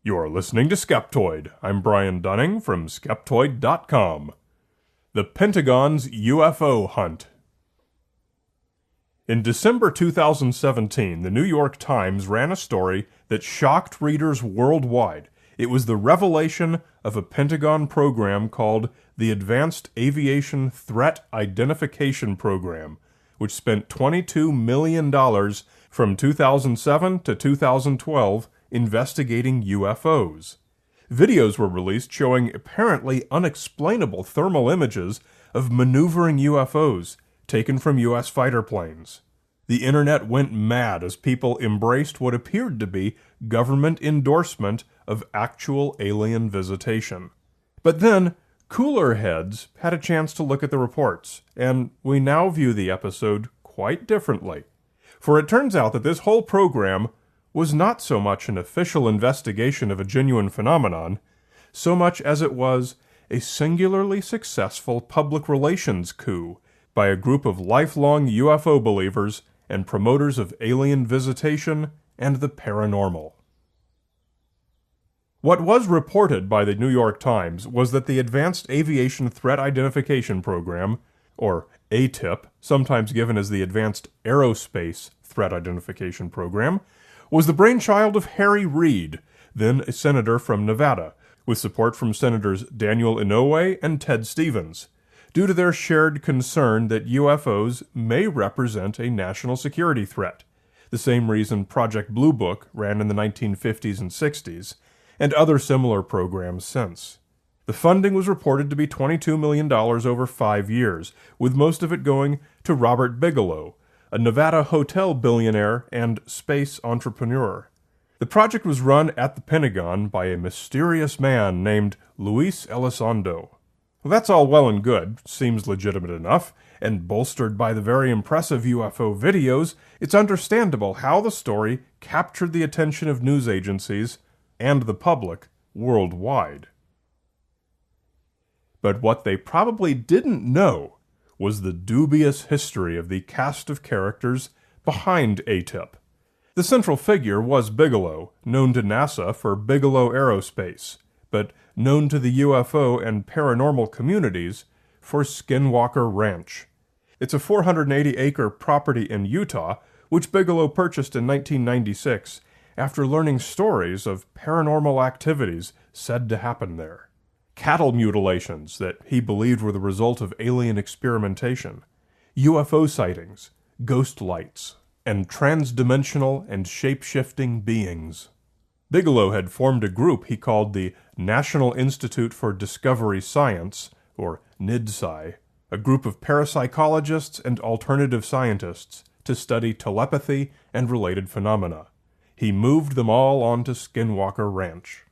You're listening to Skeptoid. I'm Brian Dunning from Skeptoid.com. The Pentagon's UFO Hunt. In December 2017, the New York Times ran a story that shocked readers worldwide. It was the revelation of a Pentagon program called the Advanced Aviation Threat Identification Program, which spent $22 million from 2007 to 2012 investigating UFOs. Videos were released showing apparently unexplainable thermal images of maneuvering UFOs taken from U.S. fighter planes. The internet went mad as people embraced what appeared to be government endorsement of actual alien visitation. But then, cooler heads had a chance to look at the reports, and we now view the episode quite differently. For it turns out that this whole program was not so much an official investigation of a genuine phenomenon, so much as it was a singularly successful public relations coup by a group of lifelong UFO believers and promoters of alien visitation and the paranormal. What was reported by the New York Times was that the Advanced Aviation Threat Identification Program, or ATIP, sometimes given as the Advanced Aerospace Threat Identification Program, was the brainchild of Harry Reid, then a senator from Nevada, with support from Senators Daniel Inouye and Ted Stevens, due to their shared concern that UFOs may represent a national security threat, the same reason Project Blue Book ran in the 1950s and 60s, and other similar programs since. The funding was reported to be $22 million over 5 years, with most of it going to Robert Bigelow, a Nevada hotel billionaire and space entrepreneur. The project was run at the Pentagon by a mysterious man named Luis Elizondo. Well, that's all well and good, seems legitimate enough, and bolstered by the very impressive UFO videos, it's understandable how the story captured the attention of news agencies and the public worldwide. But what they probably didn't know was the dubious history of the cast of characters behind ATIP. The central figure was Bigelow, known to NASA for Bigelow Aerospace, but known to the UFO and paranormal communities for Skinwalker Ranch. It's a 480-acre property in Utah, which Bigelow purchased in 1996 after learning stories of paranormal activities said to happen there. Cattle mutilations that he believed were the result of alien experimentation, UFO sightings, ghost lights, and transdimensional and shape-shifting beings. Bigelow had formed a group he called the National Institute for Discovery Science, or NIDSci, a group of parapsychologists and alternative scientists to study telepathy and related phenomena. He moved them all onto Skinwalker Ranch.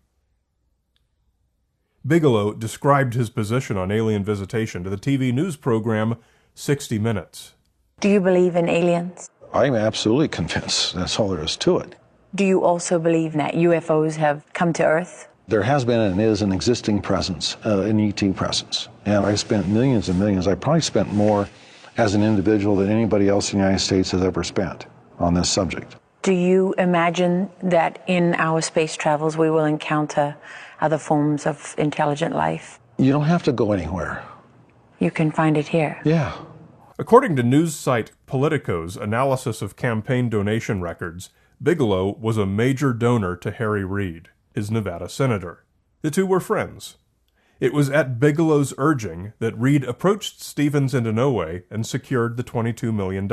Bigelow described his position on alien visitation to the TV news program 60 Minutes. Do you believe in aliens? I'm absolutely convinced. That's all there is to it. Do you also believe that UFOs have come to Earth? There has been and is an existing presence, an ET presence. And I spent millions and millions. I probably spent more as an individual than anybody else in the United States has ever spent on this subject. Do you imagine that in our space travels we will encounter other forms of intelligent life? You don't have to go anywhere. You can find it here. Yeah. According to news site Politico's analysis of campaign donation records, Bigelow was a major donor to Harry Reid, his Nevada senator. The two were friends. It was at Bigelow's urging that Reid approached Stevens and Inouye and secured the $22 million,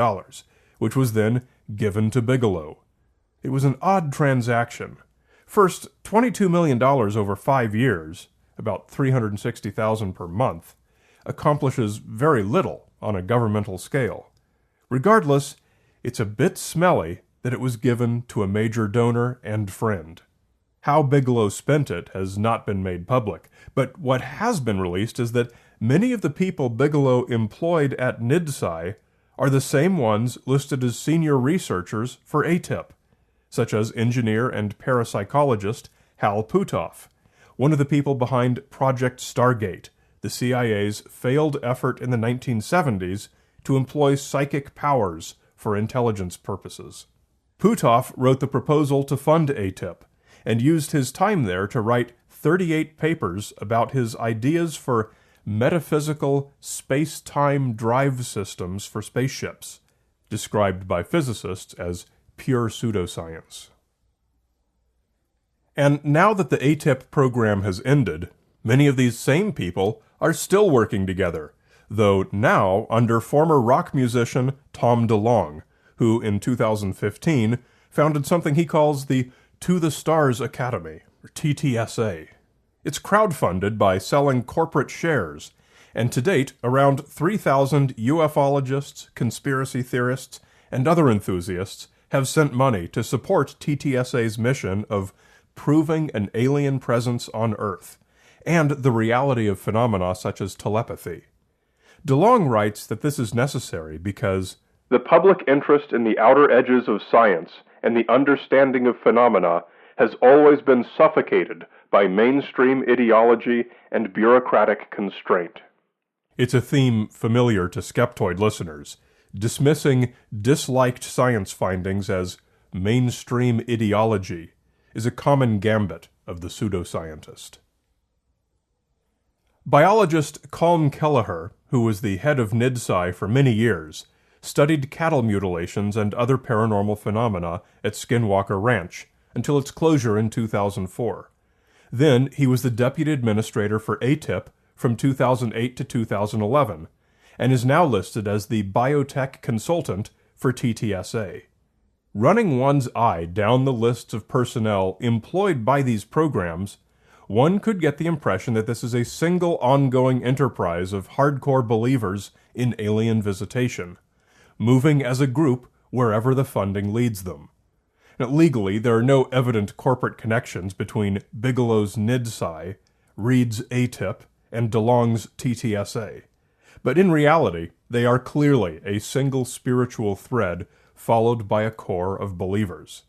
which was then given to Bigelow. It was an odd transaction. First, $22 million over 5 years, about $360,000 per month, accomplishes very little on a governmental scale. Regardless, it's a bit smelly that it was given to a major donor and friend. How Bigelow spent it has not been made public, but what has been released is that many of the people Bigelow employed at NIDSci are the same ones listed as senior researchers for ATIP, such as engineer and parapsychologist Hal Puthoff, one of the people behind Project Stargate, the CIA's failed effort in the 1970s to employ psychic powers for intelligence purposes. Puthoff wrote the proposal to fund ATIP, and used his time there to write 38 papers about his ideas for metaphysical space-time drive systems for spaceships, described by physicists as pure pseudoscience. And now that the ATIP program has ended, many of these same people are still working together, though now under former rock musician Tom DeLonge, who in 2015 founded something he calls the To the Stars Academy, or TTSA. It's crowdfunded by selling corporate shares, and to date, around 3,000 ufologists, conspiracy theorists, and other enthusiasts have sent money to support TTSA's mission of proving an alien presence on Earth, and the reality of phenomena such as telepathy. DeLonge writes that this is necessary because the public interest in the outer edges of science and the understanding of phenomena has always been suffocated by mainstream ideology and bureaucratic constraint. It's a theme familiar to Skeptoid listeners, dismissing disliked science findings as mainstream ideology is a common gambit of the pseudoscientist. Biologist Colm Kelleher, who was the head of NIDSci for many years, studied cattle mutilations and other paranormal phenomena at Skinwalker Ranch until its closure in 2004. Then he was the deputy administrator for ATIP from 2008 to 2011, and is now listed as the biotech consultant for TTSA. Running one's eye down the lists of personnel employed by these programs, one could get the impression that this is a single ongoing enterprise of hardcore believers in alien visitation, moving as a group wherever the funding leads them. Now, legally, there are no evident corporate connections between Bigelow's NIDSci, Reed's ATIP, and DeLonge's TTSA, but in reality, they are clearly a single spiritual thread followed by a core of believers.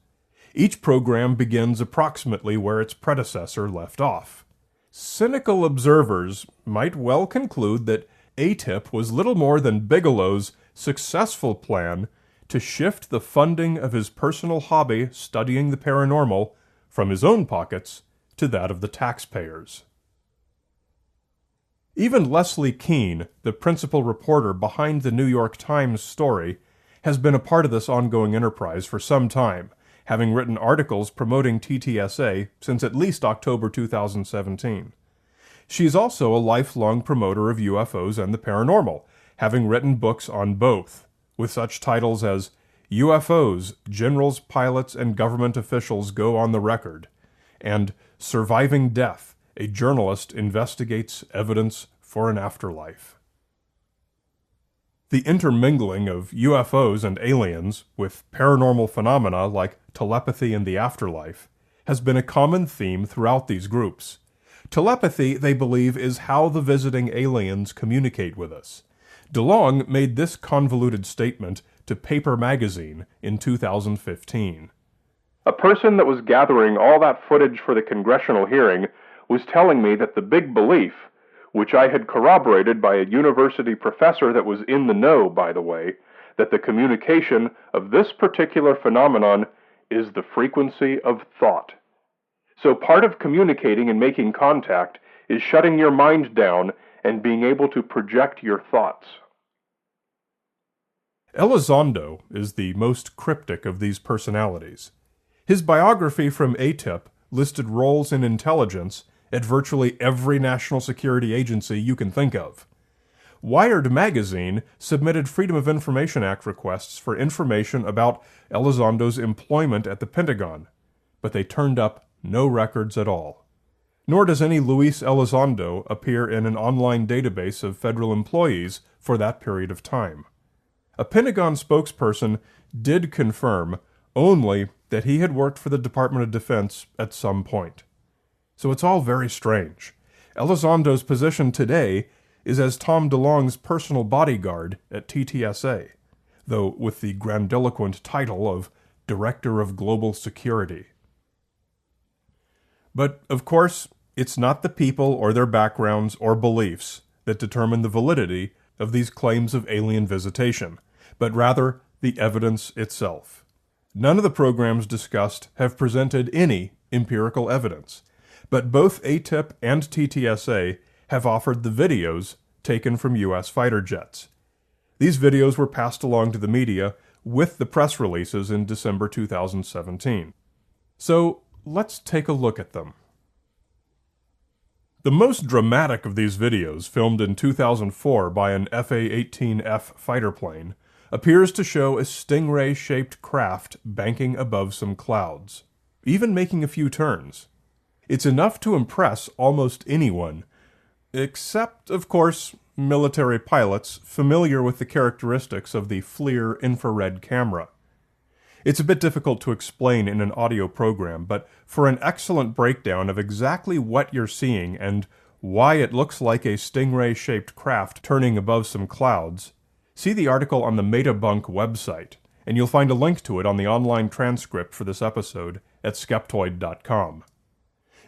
Each program begins approximately where its predecessor left off. Cynical observers might well conclude that ATIP was little more than Bigelow's successful plan to shift the funding of his personal hobby studying the paranormal from his own pockets to that of the taxpayers. Even Leslie Kean, the principal reporter behind the New York Times story, has been a part of this ongoing enterprise for some time, having written articles promoting TTSA since at least October 2017. She is also a lifelong promoter of UFOs and the paranormal, having written books on both, with such titles as UFOs, Generals, Pilots, and Government Officials Go on the Record, and Surviving Death, a journalist investigates evidence for an afterlife. The intermingling of UFOs and aliens with paranormal phenomena like telepathy and the afterlife has been a common theme throughout these groups. Telepathy, they believe, is how the visiting aliens communicate with us. DeLonge made this convoluted statement to Paper Magazine in 2015. A person that was gathering all that footage for the congressional hearing was telling me that the big belief, which I had corroborated by a university professor that was in the know, by the way, that the communication of this particular phenomenon is the frequency of thought. So part of communicating and making contact is shutting your mind down and being able to project your thoughts. Elizondo is the most cryptic of these personalities. His biography from ATIP listed roles in intelligence at virtually every national security agency you can think of. Wired magazine submitted Freedom of Information Act requests for information about Elizondo's employment at the Pentagon, but they turned up no records at all. Nor does any Luis Elizondo appear in an online database of federal employees for that period of time. A Pentagon spokesperson did confirm only that he had worked for the Department of Defense at some point. So it's all very strange. Elizondo's position today is as Tom DeLonge's personal bodyguard at TTSA, though with the grandiloquent title of Director of Global Security. But, of course, it's not the people or their backgrounds or beliefs that determine the validity of these claims of alien visitation, but rather the evidence itself. None of the programs discussed have presented any empirical evidence, but both ATIP and TTSA have offered the videos taken from U.S. fighter jets. These videos were passed along to the media with the press releases in December 2017. So let's take a look at them. The most dramatic of these videos, filmed in 2004 by an FA-18F fighter plane, appears to show a stingray-shaped craft banking above some clouds, even making a few turns. It's enough to impress almost anyone, except, of course, military pilots familiar with the characteristics of the FLIR infrared camera. It's a bit difficult to explain in an audio program, but for an excellent breakdown of exactly what you're seeing and why it looks like a stingray-shaped craft turning above some clouds, see the article on the Metabunk website, and you'll find a link to it on the online transcript for this episode at Skeptoid.com.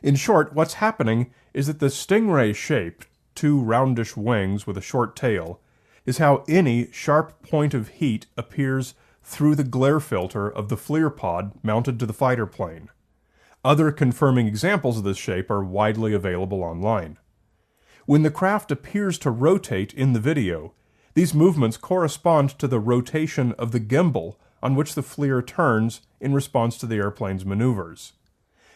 In short, what's happening is that the stingray shape, two roundish wings with a short tail, is how any sharp point of heat appears through the glare filter of the FLIR pod mounted to the fighter plane. Other confirming examples of this shape are widely available online. When the craft appears to rotate in the video, these movements correspond to the rotation of the gimbal on which the FLIR turns in response to the airplane's maneuvers.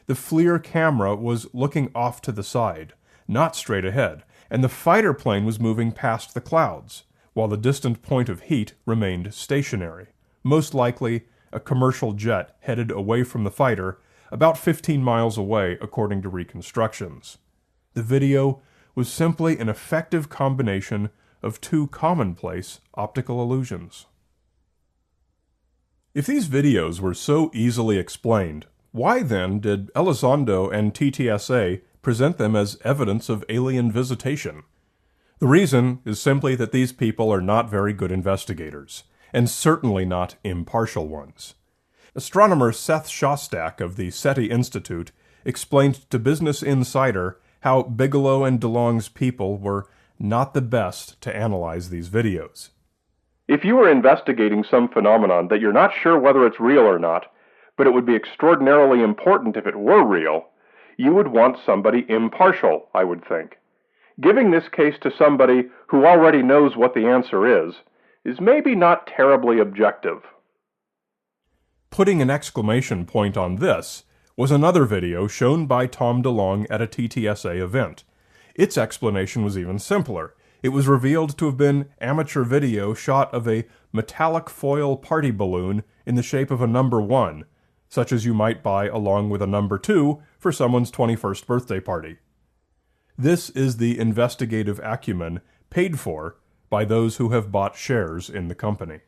The FLIR camera was looking off to the side, not straight ahead, and the fighter plane was moving past the clouds, while the distant point of heat remained stationary, most likely a commercial jet headed away from the fighter about 15 miles away according to reconstructions. The video was simply an effective combination of two commonplace optical illusions. If these videos were so easily explained, why then did Elizondo and TTSA present them as evidence of alien visitation? The reason is simply that these people are not very good investigators, and certainly not impartial ones. Astronomer Seth Shostak of the SETI Institute explained to Business Insider how Bigelow and DeLong's people were not the best to analyze these videos. If you were investigating some phenomenon that you're not sure whether it's real or not, but it would be extraordinarily important if it were real, you would want somebody impartial, I would think. Giving this case to somebody who already knows what the answer is maybe not terribly objective. Putting an exclamation point on this was another video shown by Tom DeLonge at a TTSA event. Its explanation was even simpler. It was revealed to have been amateur video shot of a metallic foil party balloon in the shape of a number 1, such as you might buy along with a number 2 for someone's 21st birthday party. This is the investigative acumen paid for by those who have bought shares in the company.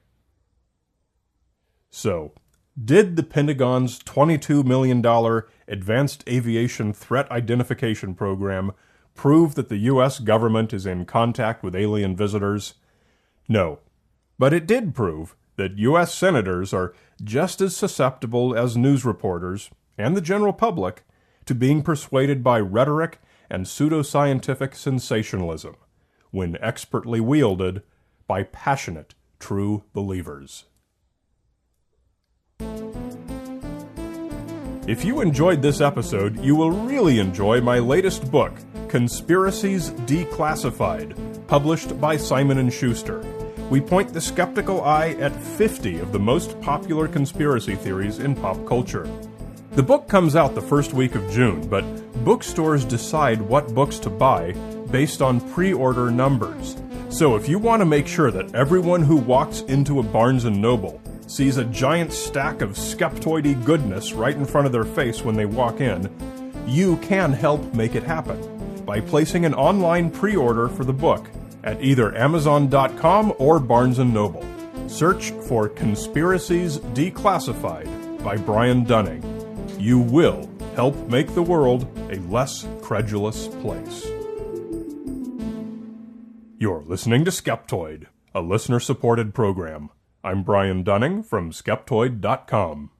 So, did the Pentagon's $22 million Advanced Aviation Threat Identification Program prove that the U.S. government is in contact with alien visitors? No. But it did prove that U.S. senators are just as susceptible as news reporters, and the general public, to being persuaded by rhetoric and pseudoscientific sensationalism, when expertly wielded by passionate, true believers. If you enjoyed this episode, you will really enjoy my latest book, Conspiracies Declassified, published by Simon & Schuster. We point the skeptical eye at 50 of the most popular conspiracy theories in pop culture. The book comes out the first week of June, but bookstores decide what books to buy based on pre-order numbers. So if you want to make sure that everyone who walks into a Barnes & Noble sees a giant stack of skeptoidy goodness right in front of their face when they walk in, you can help make it happen by placing an online pre-order for the book at either Amazon.com or Barnes & Noble. Search for Conspiracies Declassified by Brian Dunning. You will help make the world a less credulous place. You're listening to Skeptoid, a listener-supported program. I'm Brian Dunning from Skeptoid.com.